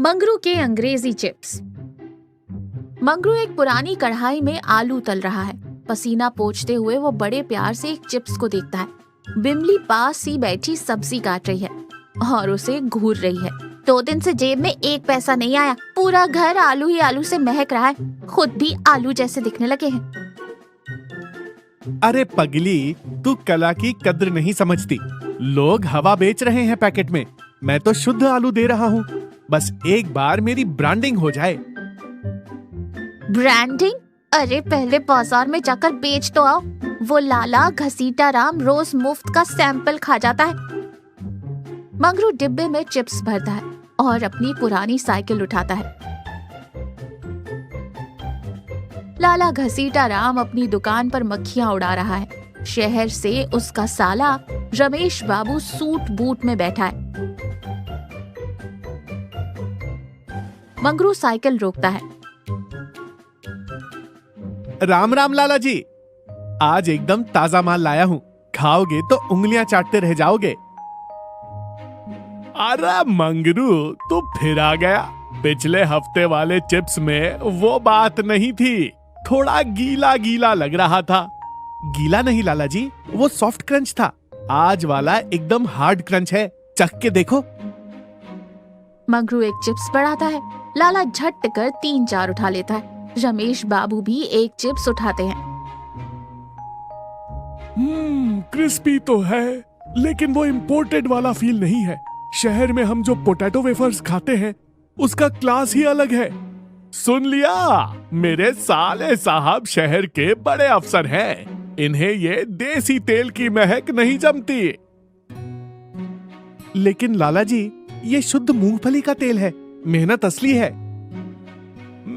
मंगरू के अंग्रेजी चिप्स। मंगरू एक पुरानी कढ़ाई में आलू तल रहा है। पसीना पोंछते हुए वो बड़े प्यार से एक चिप्स को देखता है। बिमली पास ही बैठी सब्जी काट रही है और उसे घूर रही है। 2 दिन से जेब में 1 पैसा नहीं आया। पूरा घर आलू ही आलू से महक रहा है। खुद भी आलू जैसे दिखने लगे हैं। अरे पगली, तू कला की कद्र नहीं समझती। लोग हवा बेच रहे हैं पैकेट में, मैं तो शुद्ध आलू दे रहा हूँ। बस एक बार मेरी ब्रांडिंग हो जाए। ब्रांडिंग? अरे पहले बाजार में जाकर बेच तो आओ। वो लाला घसीटा राम रोज मुफ्त का सैंपल खा जाता है। मंगरू डिब्बे में चिप्स भरता है और अपनी पुरानी साइकिल उठाता है। लाला घसीटा राम अपनी दुकान पर मक्खियां उड़ा रहा है। शहर से उसका साला रमेश बाबू सूट बूट में बैठा है। मंगरू साइकिल रोकता है। राम राम लाला जी, आज एकदम ताजा माल लाया हूँ। खाओगे तो उंगलियां चाटते रह जाओगे। अरे मंगरू, तू फिर आ गया। पिछले हफ्ते वाले चिप्स में वो बात नहीं थी। थोड़ा गीला गीला लग रहा था। गीला नहीं लाला जी, वो सॉफ्ट क्रंच था। आज वाला एकदम हार्ड क्रंच है, चख के देखो। मंगरू एक चिप्स बढ़ाता है। लाला झट कर 3-4 उठा लेता है। रमेश बाबू भी एक चिप्स उठाते हैं। क्रिस्पी तो है, लेकिन वो इम्पोर्टेड वाला फील नहीं है। शहर में हम जो पोटैटो वेफर्स खाते हैं, उसका क्लास ही अलग है। सुन लिया, मेरे साले साहब शहर के बड़े अफसर हैं। इन्हें ये देसी तेल की महक नहीं जमती। लेकिन लाला जी, ये शुद्ध मूंगफली का तेल है, मेहनत असली है।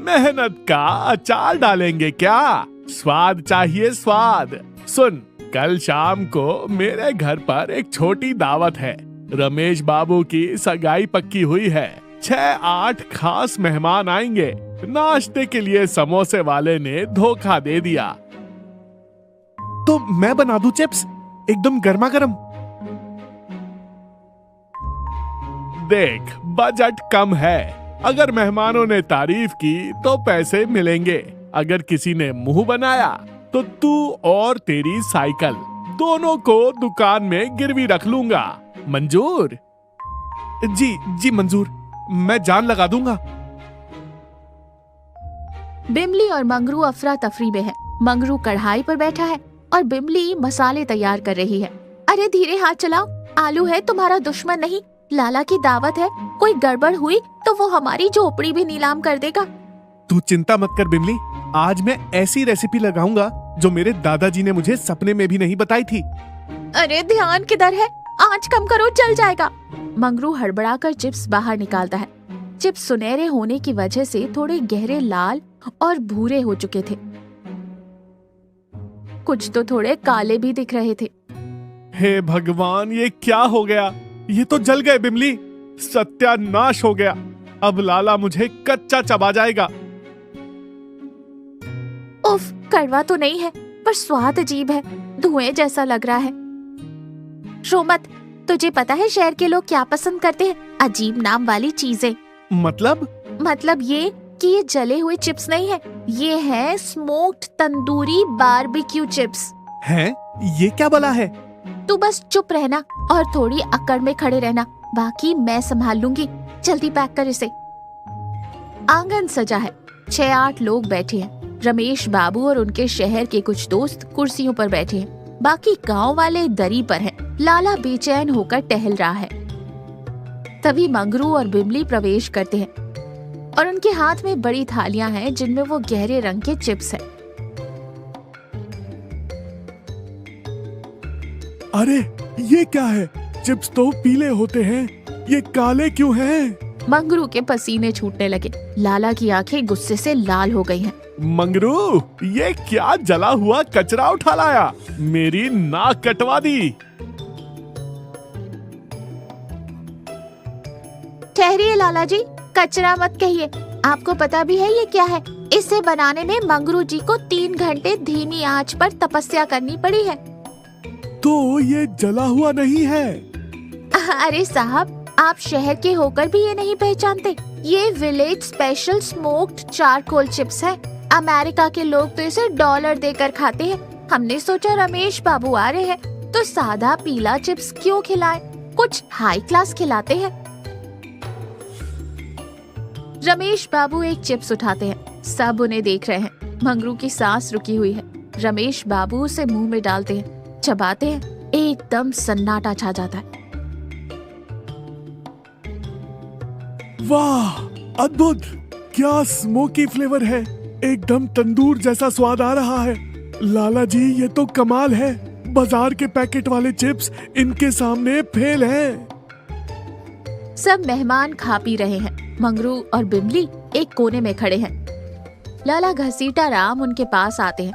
मेहनत का अचार डालेंगे क्या? स्वाद चाहिए स्वाद। सुन, कल शाम को मेरे घर पर एक छोटी दावत है। रमेश बाबू की सगाई पक्की हुई है। 6-8 खास मेहमान आएंगे। नाश्ते के लिए समोसे वाले ने धोखा दे दिया। तो मैं बना दूं चिप्स, एकदम गर्मा गर्म। देख, बजट कम है। अगर मेहमानों ने तारीफ की तो पैसे मिलेंगे। अगर किसी ने मुंह बनाया तो तू और तेरी साइकिल दोनों को दुकान में गिरवी रख लूंगा। मंजूर? जी जी मंजूर, मैं जान लगा दूंगा। बिमली और मंगरू अफरा तफरी में है। मंगरू कढ़ाई पर बैठा है और बिमली मसाले तैयार कर रही है। अरे धीरे हाथ चलाओ, आलू है तुम्हारा दुश्मन नहीं। लाला की दावत है, कोई गड़बड़ हुई तो वो हमारी झोपड़ी भी नीलाम कर देगा। तू चिंता मत कर बिमली, आज मैं ऐसी रेसिपी लगाऊंगा जो मेरे दादाजी ने मुझे सपने में भी नहीं बताई थी। अरे ध्यान किधर है? आंच कम करो, जल जाएगा। मंगरू हड़बड़ाकर चिप्स बाहर निकालता है। चिप्स सुनहरे होने की वजह से थोड़े गहरे लाल और भूरे हो चुके थे। कुछ तो थोड़े काले भी दिख रहे थे। हे भगवान, ये क्या हो गया? ये तो जल गए बिमली, सत्यानाश हो गया। अब लाला मुझे कच्चा चबा जाएगा। उफ, कड़वा तो नहीं है, पर स्वाद अजीब है, धुएं जैसा लग रहा है। रोमत, तुझे पता है शहर के लोग क्या पसंद करते हैं? अजीब नाम वाली चीजें। मतलब ये कि ये जले हुए चिप्स नहीं है, ये है स्मोक्ड तंदूरी बारबेक्यू चिप्स। हैं? ये क्या बला है? तू बस चुप रहना और थोड़ी अकड़ में खड़े रहना, बाकी मैं संभाल लूंगी। जल्दी पैक कर इसे। आंगन सजा है। 6-8 लोग बैठे हैं। रमेश बाबू और उनके शहर के कुछ दोस्त कुर्सियों पर बैठे हैं। बाकी गांव वाले दरी पर हैं। लाला बेचैन होकर टहल रहा है। तभी मंगरू और बिमली प्रवेश करते हैं और उनके हाथ में बड़ी थालियां हैं जिनमें वो गहरे रंग के चिप्स हैं। अरे ये क्या है? चिप्स तो पीले होते हैं, ये काले क्यों हैं? मंगरू के पसीने छूटने लगे। लाला की आंखें गुस्से से लाल हो गई हैं। मंगरू, ये क्या जला हुआ कचरा उठा लाया? मेरी नाक कटवा दी। ठहरिए लाला जी, कचरा मत कहिए। आपको पता भी है ये क्या है? इसे बनाने में मंगरू जी को 3 घंटे धीमी आंच पर तपस्या करनी पड़ी है। तो ये जला हुआ नहीं है? अरे साहब, आप शहर के होकर भी ये नहीं पहचानते? ये village special smoked charcoal chips है। अमेरिका के लोग तो इसे $1 देकर खाते हैं। हमने सोचा रमेश बाबू आ रहे हैं तो सादा पीला चिप्स क्यों खिलाएं, कुछ हाई क्लास खिलाते हैं। रमेश बाबू एक चिप्स उठाते हैं। सब उन्हें देख रहे हैं। मंगरू की सांस रुकी हुई है। रमेश बाबू उसे मुंह में डालते हैं, चबाते हैं। एकदम सन्नाटा छा जाता है। वाह, अद्भुत! क्या स्मोकी फ्लेवर है, एकदम तंदूर जैसा स्वाद आ रहा है। लाला जी, ये तो कमाल है। बाजार के पैकेट वाले चिप्स इनके सामने फेल हैं। सब मेहमान खा पी रहे हैं। मंगरू और बिमली एक कोने में खड़े हैं। लाला घसीटा राम उनके पास आते हैं,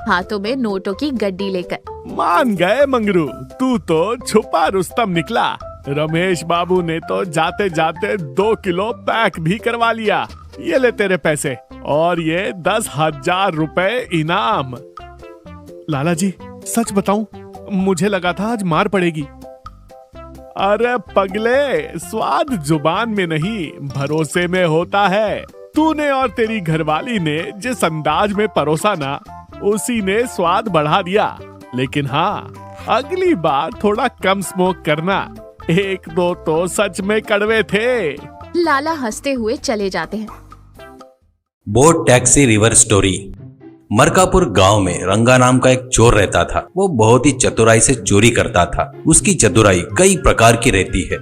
हाथों में नोटों की गड्डी लेकर। मान गए मंगरू, तू तो छुपा रुस्तम निकला। रमेश बाबू ने तो जाते जाते 2 किलो पैक भी करवा लिया। ये ले तेरे पैसे और ये 10,000 रुपए इनाम। लाला जी, सच बताऊं, मुझे लगा था आज मार पड़ेगी। अरे पगले, स्वाद जुबान में नहीं भरोसे में होता है। तूने और तेरी घरवाली ने जिस अंदाज में परोसा ना, उसी ने स्वाद बढ़ा दिया। लेकिन हाँ, अगली बार थोड़ा कम स्मोक करना। 1-2 तो सच में कड़वे थे। लाला हंसते हुए चले जाते हैं। Boat taxi river story. Markapur गांव में रंगा नाम का एक चोर रहता था। वो बहुत ही चतुराई से चोरी करता था। उसकी चतुराई कई प्रकार की रहती है।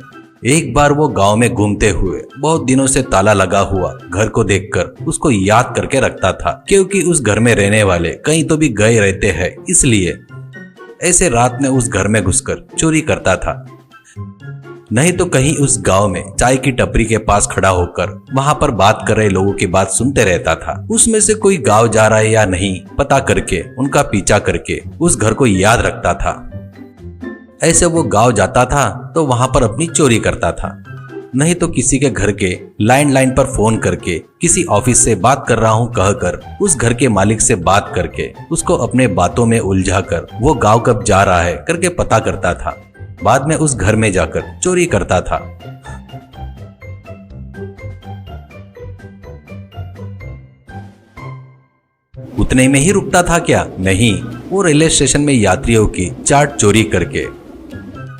एक बार वो गांव में घूमते हुए बहुत दिनों से ताला लगा हुआ घर को देखकर उसको याद करके रखता था, क्योंकि उस घर में रहने वाले कहीं तो भी गए रहते हैं, इसलिए ऐसे रात में उस घर में घुसकर चोरी करता था। नहीं तो कहीं उस गांव में चाय की टपरी के पास खड़ा होकर वहां पर बात कर रहे लोगों की बात सुनते रहता था। उसमें से कोई गांव जा रहा है या नहीं पता करके उनका पीछा करके उस घर को याद रखता था। ऐसे वो गांव जाता था तो वहां पर अपनी चोरी करता था। नहीं तो किसी के घर के लाइन पर फोन करके किसी ऑफिस से बात कर रहा हूँ कहकर उस घर के मालिक से बात करके उसको अपने बातों में उलझा कर वो गांव कब जा रहा है करके पता करता था। बाद में उस घर में जाकर चोरी करता था। उतने में ही रुकता था क्या? नहीं, वो रेलवे स्टेशन में यात्रियों की चार्ट चोरी करके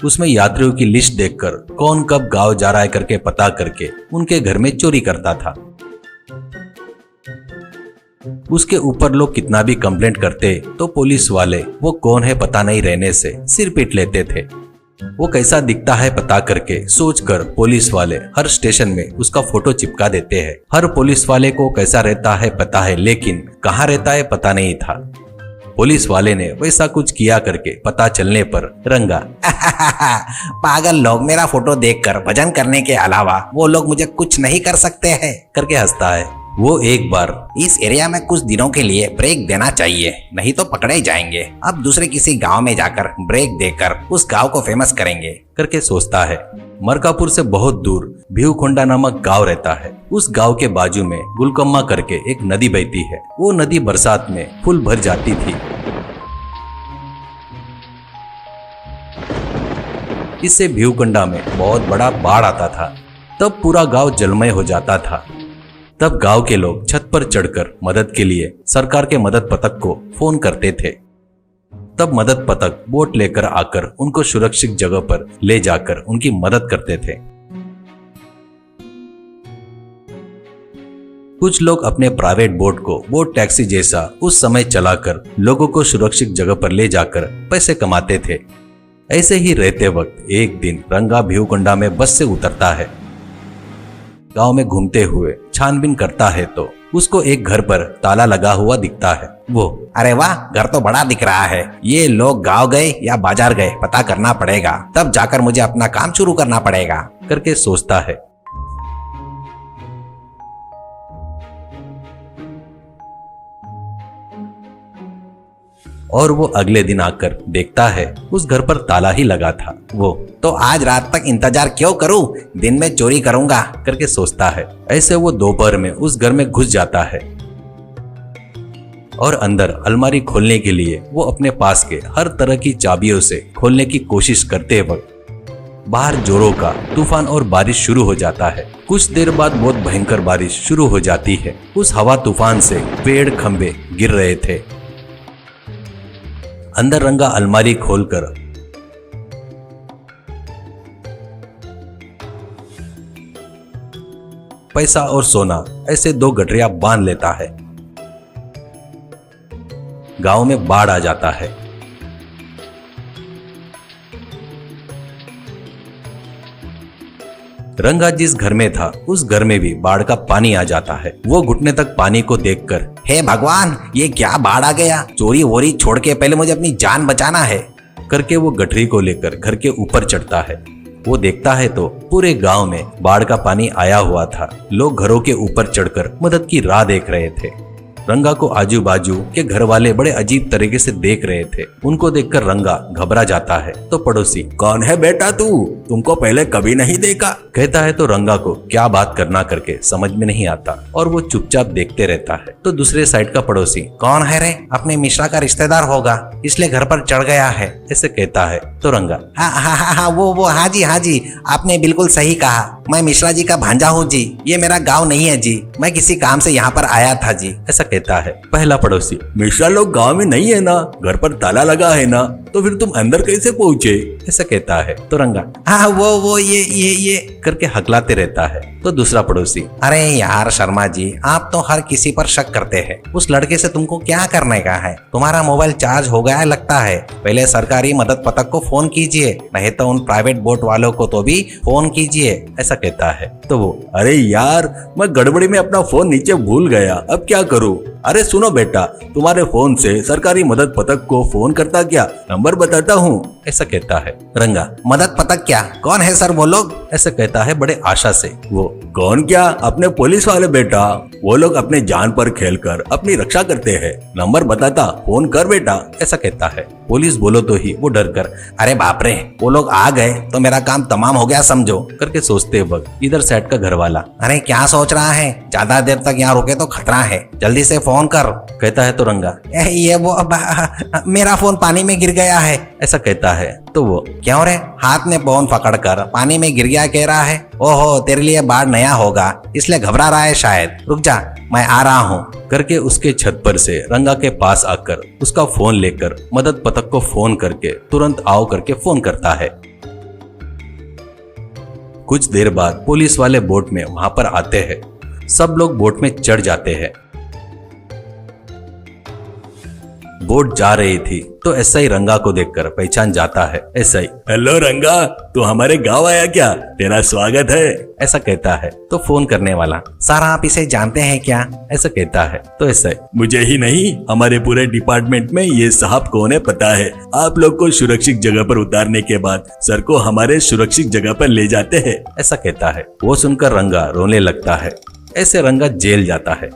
उसमें यात्रियों की लिस्ट देखकर कौन कब गांव जा रहा है करके पता करके उनके घर में चोरी करता था। उसके ऊपर लोग कितना भी कंप्लेंट करते तो पुलिस वाले वो कौन है पता नहीं रहने से सिर पीट लेते थे। वो कैसा दिखता है पता करके सोचकर पुलिस वाले हर स्टेशन में उसका फोटो चिपका देते हैं। हर पुलिस वाले को कैसा रहता है पता है, लेकिन कहाँ रहता है पता नहीं था। पुलिस वाले ने वैसा कुछ किया करके पता चलने पर रंगा पागल लोग मेरा फोटो देखकर भजन करने के अलावा वो लोग मुझे कुछ नहीं कर सकते हैं करके हंसता है। वो एक बार इस एरिया में कुछ दिनों के लिए ब्रेक देना चाहिए, नहीं तो पकड़े जाएंगे। अब दूसरे किसी गांव में जाकर ब्रेक देकर उस गांव को फेमस करेंगे करके सोचता है। मरकापुर से बहुत दूर भीवकोंडा नामक गांव रहता है। उस गांव के बाजू में गुलकम्मा करके एक नदी बहती है। वो नदी बरसात में फुल भर जाती थी। इससे भीवकोंडा में बहुत बड़ा बाढ़ आता था। तब पूरा गांव जलमय हो जाता था। तब गांव के लोग छत पर चढ़कर मदद के लिए सरकार के मदद पथक को फोन करते थे। तब मदद पथक बोट लेकर आकर उनको सुरक्षित जगह पर ले जाकर उनकी मदद करते थे। कुछ लोग अपने प्राइवेट बोट को बोट टैक्सी जैसा उस समय चलाकर लोगों को सुरक्षित जगह पर ले जाकर पैसे कमाते थे। ऐसे ही रहते वक्त एक दिन रंगा भीवकोंडा में बस से उतरता है। गांव में घूमते हुए छानबीन करता है तो उसको एक घर पर ताला लगा हुआ दिखता है। वो अरे वाह, घर तो बड़ा दिख रहा है। ये लोग गांव गए या बाजार गए पता करना पड़ेगा, तब जाकर मुझे अपना काम शुरू करना पड़ेगा करके सोचता है। और वो अगले दिन आकर देखता है उस घर पर ताला ही लगा था। वो तो आज रात तक इंतजार क्यों करूं, दिन में चोरी करूंगा करके सोचता है। ऐसे वो दोपहर में उस घर में घुस जाता है और अंदर अलमारी खोलने के लिए वो अपने पास के हर तरह की चाबियों से खोलने की कोशिश करते वक्त बाहर जोरों का तूफान और बारिश शुरू हो जाता है। कुछ देर बाद बहुत भयंकर बारिश शुरू हो जाती है। उस हवा तूफान से पेड़ खंभे गिर रहे थे। अंदर रंगा अलमारी खोलकर पैसा और सोना ऐसे 2 गठरियां बांध लेता है। गांव में बाढ़ आ जाता है। रंगा जिस घर में था उस घर में भी बाढ़ का पानी आ जाता है। वो घुटने तक पानी को देखकर, हे भगवान, ये क्या बाढ़ आ गया। चोरी वोरी छोड़ के पहले मुझे अपनी जान बचाना है करके वो गठरी को लेकर घर के ऊपर चढ़ता है। वो देखता है तो पूरे गांव में बाढ़ का पानी आया हुआ था। लोग घरों के ऊपर चढ़कर मदद की राह देख रहे थे। रंगा को आजू बाजू के घर वाले बड़े अजीब तरीके से देख रहे थे। उनको देखकर रंगा घबरा जाता है तो पड़ोसी, कौन है बेटा तू, तुमको पहले कभी नहीं देखा, कहता है तो रंगा को क्या बात करना करके समझ में नहीं आता और वो चुपचाप देखते रहता है। तो दूसरे साइड का पड़ोसी, कौन है रे, अपने मिश्रा का रिश्तेदार होगा इसलिए घर पर चढ़ गया है, ऐसे कहता है तो रंगा, हाँ वो हाँ जी, आपने बिल्कुल सही कहा। मैं मिश्रा जी का भांजा हूँ जी, ये मेरा गाँव नहीं है जी, मैं किसी काम से यहाँ पर आया था जी, ऐसा कहता है। पहला पड़ोसी, मिश्रा लोग गांव में नहीं है ना, घर पर ताला लगा है ना, तो फिर तुम अंदर कैसे पहुंचे, ऐसा कहता है तो रंगा, हाँ वो ये करके हकलाते रहता है। तो दूसरा पड़ोसी, अरे यार शर्मा जी, आप तो हर किसी पर शक करते हैं। उस लड़के से तुमको क्या करने का है, तुम्हारा मोबाइल चार्ज हो गया लगता है, पहले सरकारी मदद पथक को फोन कीजिए, नहीं तो उन प्राइवेट बोट वालों को तो भी फोन कीजिए, ऐसा कहता है। तो वो, अरे यार, मैं गड़बड़ी में अपना फोन नीचे भूल गया, अब क्या करूं। अरे सुनो बेटा, तुम्हारे फोन से सरकारी मदद पथक को फोन करता क्या, नंबर बताता हूँ, ऐसा कहता है। रंगा, मदद पथक क्या, कौन है सर वो लोग, ऐसा कहता है बड़े आशा से। वो, कौन क्या, अपने पुलिस वाले बेटा, वो लोग अपने जान पर खेलकर अपनी रक्षा करते हैं, नंबर बताता, फोन कर बेटा, ऐसा कहता है। पुलिस बोलो तो ही वो डर कर, अरे बाप रे, वो लोग आ गए तो मेरा काम तमाम हो गया समझो, करके सोचते वक्त इधर साइड का घर वाला, अरे क्या सोच रहा है, ज्यादा देर तक यहाँ रुके तो खतरा है, जल्दी से फोन कर, कहता है तो रंगा, ये वो मेरा फोन पानी में गिर गया है, ऐसा कहता है। तो वो, क्यों रे, हाथ में फोन पकड़कर पानी में गिर गया कह रहा है, ओहो तेरे लिए बाढ़ नया होगा इसलिए घबरा रहा है शायद, रुक जा मैं आ रहा हूँ, करके उसके छत पर से रंगा के पास आकर उसका फोन लेकर मदद पथक को फोन करके तुरंत आओ करके फोन करता है। कुछ देर बाद पुलिस वाले बोट में वहां पर आते हैं। सब लोग बोट में चढ़ जाते हैं। बोट जा रही थी तो एसआई रंगा को देखकर पहचान जाता है। एसआई, हेलो रंगा, तू हमारे गांव आया क्या, तेरा स्वागत है, ऐसा कहता है। तो फोन करने वाला, सर आप इसे जानते हैं क्या, ऐसा कहता है। तो एसआई, मुझे ही नहीं हमारे पूरे डिपार्टमेंट में ये साहब कौन है पता है, आप लोग को सुरक्षित जगह पर उतारने के बाद सर को हमारे सुरक्षित जगह पर ले जाते हैं, ऐसा कहता है। वो सुनकर रंगा रोने लगता है। ऐसे रंगा जेल जाता है।